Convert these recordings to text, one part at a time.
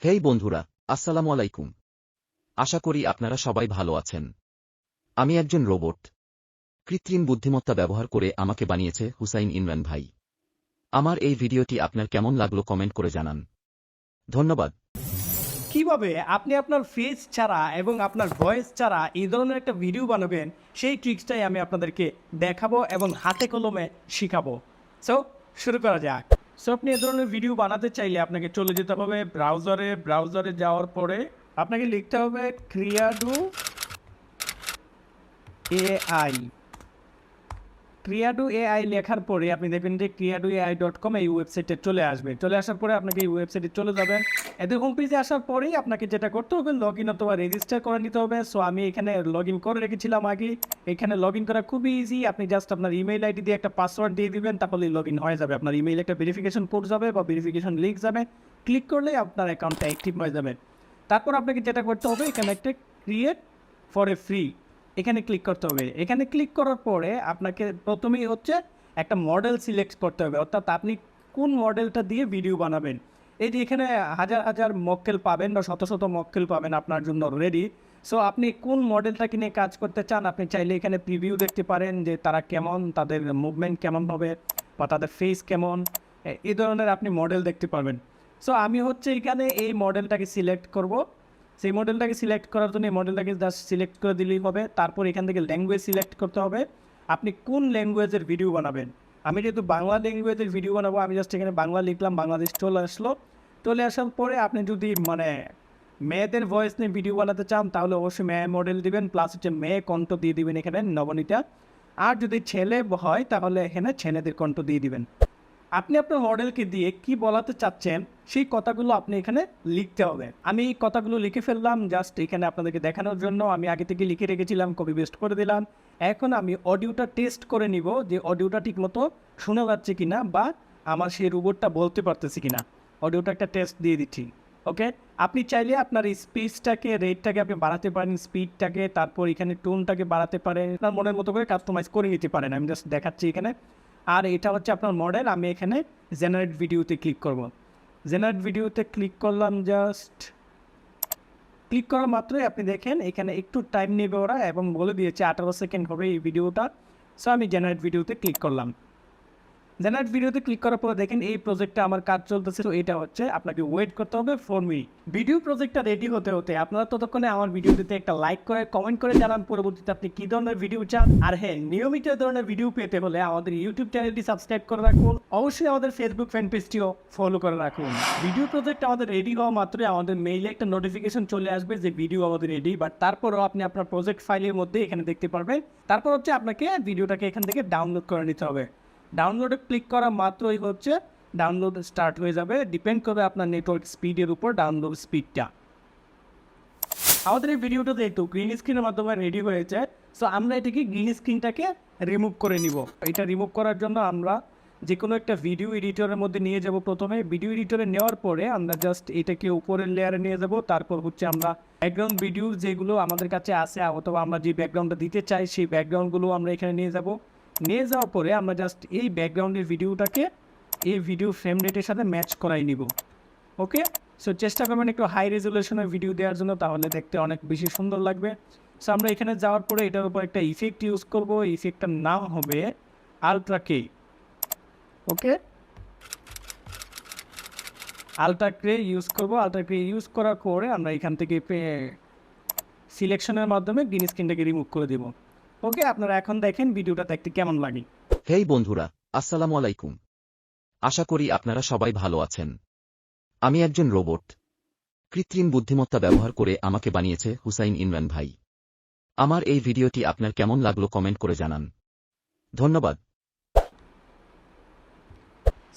হেই বন্ধুরা, আসসালামু আলাইকুম। আশা করি আপনারা সবাই ভালো আছেন। আমি একজন রোবট। কৃত্রিম বুদ্ধিমত্তা ব্যবহার করে আমাকে বানিয়েছে হুসাইন ইমরান ভাই। আমার এই ভিডিওটি আপনার কেমন লাগলো কমেন্ট করে জানান। ধন্যবাদ। কিভাবে আপনি আপনার ফেস ছাড়া এবং আপনার ভয়েস ছাড়া এই ধরনের একটা ভিডিও বানাবেন সেই ট্রিক্সটাই আমি আপনাদেরকে দেখাবো এবং হাতে কলমে শিখাবো। সো শুরু করা যাক। সো আপনি এ ধরনের ভিডিও বানাতে চাইলে আপনাকে চলে যেতে হবে ব্রাউজারে যাওয়ার পরে আপনাকে লিখতে হবে ক্রিয়াডু এআই লেখার পরে আপনি দেখবেন যে creadoai.com এই ওয়েবসাইটে চলে আসবে। চলে আসার পরে আপনাকে এই ওয়েবসাইটে চলে যাবেন। এদের হোম পেজে আসার পরেই আপনাকে যেটা করতে হবে লগ ইন অথবা রেজিস্টার করে নিতে হবে। সো আমি এখানে লগ ইন করে রেখেছিলাম আগে। এখানে লগ ইন করা খুবই ইজি। আপনি জাস্ট আপনার ইমেইল আইডি দিয়ে একটা পাসওয়ার্ড দিয়ে দিবেন, তাহলেই লগ ইন হয়ে যাবে। আপনার ইমেইলে একটা ভেরিফিকেশন কোড যাবে বা ভেরিফিকেশন লিঙ্ক যাবে। ক্লিক করলেই আপনার অ্যাকাউন্টটা অ্যাক্টিভ হয়ে যাবে। তারপর আপনাকে যেটা করতে হবে এখানে একটা ক্রিয়েট ফর এ ফ্রি এখানে ক্লিক করতে হবে। এখানে ক্লিক করার পরে আপনাকে প্রথমেই হচ্ছে একটা মডেল সিলেক্ট করতে হবে, অর্থাৎ আপনি কোন মডেলটা দিয়ে ভিডিও বানাবেন। এই যে এখানে হাজার হাজার মক্কেল পাবেন বা শত শত মক্কেল পাবেন আপনার জন্য রেডি। সো আপনি কোন মডেলটাকে নিয়ে কাজ করতে চান আপনি চাইলে এখানে প্রিভিউ দেখতে পারেন যে তারা কেমন, তাদের মুভমেন্ট কেমন হবে বা তাদের ফেস কেমন, এই ধরনের আপনি মডেল দেখতে পারবেন। সো আমি হচ্ছে এখানে এই মডেলটাকে সিলেক্ট করব। সেই মডেলটাকে সিলেক্ট করার জন্য এই মডেলটাকে জাস্ট সিলেক্ট করে দিলেই হবে। তারপর এখান থেকে ল্যাঙ্গুয়েজ সিলেক্ট করতে হবে, আপনি কোন ল্যাঙ্গুয়েজের ভিডিও বানাবেন। আমি যেহেতু বাংলা ল্যাঙ্গুয়েজের ভিডিও বানাবো আমি জাস্ট এখানে বাংলা লিখলাম, বাংলাদেশ চলে আসলো। চলে আসার পরে আপনি যদি মেয়েদের ভয়েস নিয়ে ভিডিও বানাতে চান তাহলে অবশ্যই মেয়ে মডেল দিবেন, প্লাস হচ্ছে মেয়ে কণ্ঠ দিয়ে দিবেন এখানে নবনীতা। আর যদি ছেলে হয় তাহলে এখানে ছেলেদের কণ্ঠ দিয়ে দিবেন। আপনি আপনার মডেলকে দিয়ে কি বলাতে চাচ্ছেন সেই কথাগুলো আপনি এখানে লিখতে হবে। আমি এই কথাগুলো লিখে ফেললাম জাস্ট এখানে আপনাদেরকে দেখানোর জন্য। আমি আগে থেকে লিখে রেখেছিলাম, কপি পেস্ট করে দিলাম। এখন আমি অডিওটা টেস্ট করে নিব যে অডিওটা ঠিকমতো শোনা যাচ্ছে কিনা বা আমার সেই রোবটটা বলতে পারতেছি কিনা। অডিওটা একটা টেস্ট দিয়ে দিচ্ছি। ওকে, আপনি চাইলে আপনার এই স্পিচটাকে রেটটাকে আপনি বাড়াতে পারেন, স্পিডটাকে, তারপর এখানে টোনটাকে বাড়াতে পারেন, আপনার মনের মতো করে কাস্টমাইজ করে নিতে পারেন। আমি জাস্ট দেখাচ্ছি এখানে। আর এটা হচ্ছে আপনার মডেল। আমি এখানে জেনারেট ভিডিওতে ক্লিক করব। জেনারেট ভিডিওতে ক্লিক করলাম, জাস্ট ক্লিক করা মাত্রই আপনি দেখেন এখানে একটু টাইম নেবে ওরা এবং বলে দিয়েছে 18 সেকেন্ড হবে এই ভিডিওটা। সো আমি জেনারেট ভিডিওতে ক্লিক করলাম। জেনারেট ভিডিওতে ক্লিক করার পরে দেখেন এই প্রজেক্টটা আমার কাজ চলতেছে। তো এটা হচ্ছে আপনাকে ওয়েট করতে হবে 4 মিনিট। ভিডিও প্রজেক্টটা রেডি হতে হতে আপনারা ততক্ষণে আমার ভিডিওটিতে একটা লাইক করে কমেন্ট করে জানান পরবর্তীতে আপনি কী ধরনের ভিডিও চান। আর হ্যাঁ, নিয়মিত ধরনের ভিডিও পেতে হলে আমাদের ইউটিউব চ্যানেলটি সাবস্ক্রাইব করে রাখুন। অবশ্যই আমাদের ফেসবুক ফ্যান পেজটিও ফলো করে রাখুন। ভিডিও প্রজেক্ট আমাদের রেডি হওয়া মাত্রই আমাদের মেইলে একটা নোটিফিকেশন চলে আসবে যে ভিডিও আমাদের রেডি। বাট তারপরও আপনি আপনার প্রজেক্ট ফাইলের মধ্যে এখানে দেখতে পারবেন। তারপর হচ্ছে আপনাকে ভিডিওটাকে এখান থেকে ডাউনলোড করে নিতে হবে। ডাউনলোডে ক্লিক করা মাত্রই হচ্ছে ডাউনলোড স্টার্ট হয়ে যাবে। ডিপেন্ড করবে আপনার নেটওয়ার্ক স্পিডের উপর ডাউনলোড স্পিডটা। আমাদের এই ভিডিওটা যেহেতু গ্রিন স্ক্রিনের মাধ্যমে রেডি হয়েছে, সো আমরা এটাকে গ্রিন স্ক্রিনটাকে রিমুভ করে নিব। এটা রিমুভ করার জন্য আমরা যে কোনো একটা ভিডিও এডিটরের মধ্যে নিয়ে যাব। প্রথমে ভিডিও এডিটরে নেওয়ার পরে আমরা জাস্ট এটাকে উপরের লেয়ারে নিয়ে যাব। তারপর হচ্ছে আমরা ব্যাকগ্রাউন্ড ভিডিও যেগুলো আমাদের কাছে আছে অথবা আমরা যে ব্যাকগ্রাউন্ডটা দিতে চাই সেই ব্যাকগ্রাউন্ডগুলো আমরা এখানে নিয়ে যাব। নিয়ে যাওয়ার পরে আমরা জাস্ট এই ব্যাকগ্রাউন্ডের ভিডিওটাকে এই ভিডিও ফ্রেম রেটের সাথে ম্যাচ করাই নিব। ওকে, সো চেষ্টা করবেন একটু হাই রেজুলেশনের ভিডিও দেওয়ার জন্য, তাহলে দেখতে অনেক বেশি সুন্দর লাগবে। সো আমরা এখানে যাওয়ার পরে এটার উপর একটা ইফেক্ট ইউজ করব। ইফেক্টটার নাম হবে আলট্রা কে। ওকে, আলট্রা কে ইউজ করব। আলট্রা কে ইউজ করার পরে আমরা এখান থেকে সিলেকশনের মাধ্যমে গ্রিন স্ক্রিনটাকে রিমুভ করে দেব। ওকে, আপনারা এখন দেখেন ভিডিওটা দেখতে কেমন লাগে। হেই বন্ধুরা, আসসালামু আলাইকুম। আশা করি আপনারা সবাই ভালো আছেন। আমি একজন রোবট। কৃত্রিম বুদ্ধিমত্তা ব্যবহার করে আমাকে বানিয়েছে হুসাইন ইমরান ভাই। আমার এই ভিডিওটি আপনার কেমন লাগলো কমেন্ট করে জানান। ধন্যবাদ।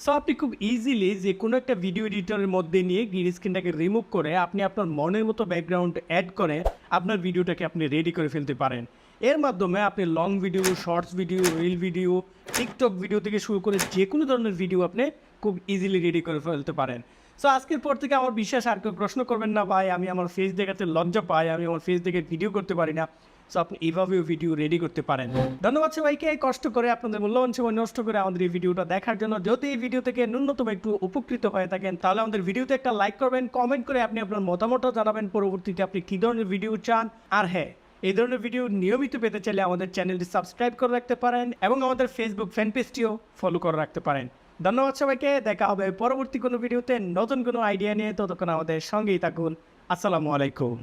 সো আপনি খুব ইজিলি যে কোনো একটা ভিডিও এডিটরের মধ্যে নিয়ে গ্রিন স্ক্রিনটাকে রিমুভ করে আপনি আপনার মনের মতো ব্যাকগ্রাউন্ড অ্যাড করে আপনার ভিডিওটাকে আপনি রেডি করে ফেলতে পারেন। এর মাধ্যমে আপনি long video, shorts video, reel video, TikTok video থেকে শুরু করে যে কোনো ধরনের ভিডিও আপনি খুব ইজিলি রেডি করে ফেলতে পারেন। সো আজকের পর থেকে আমার বিশ্বাস আর কেউ প্রশ্ন করবেন না ভাই আমি আমার ফেস দেখাতে লজ্জা পাই, আমি আমার ফেস দেখে ভিডিও করতে পারি না। সো আপনি এইভাবেও ভিডিও রেডি করতে পারেন। ধন্যবাদ সবাইকে কষ্ট করে আপনাদের মূল্যবান সময় নষ্ট করে আমাদের এই ভিডিওটা দেখার জন্য। যদি এই ভিডিও থেকে ন্যূনতম একটু উপকৃত হয়ে থাকেন তাহলে আমাদের ভিডিওতে একটা লাইক করবেন, কমেন্ট করে আপনি আপনার মতামতও জানাবেন পরবর্তীতে আপনি কী ধরনের ভিডিও চান। আর হ্যাঁ, এই ধরনের ভিডিও নিয়মিত পেতে চাইলে আমাদের চ্যানেলটি সাবস্ক্রাইব করে রাখতে পারেন এবং আমাদের ফেসবুক ফ্যান পেজটিও ফলো করে রাখতে পারেন। ধন্যবাদ সবাইকে, দেখা হবে পরবর্তী কোনো ভিডিওতে নতুন কোনো আইডিয়া নিয়ে। ততক্ষণ আমাদের সঙ্গেই থাকুন। আসসালামু আলাইকুম।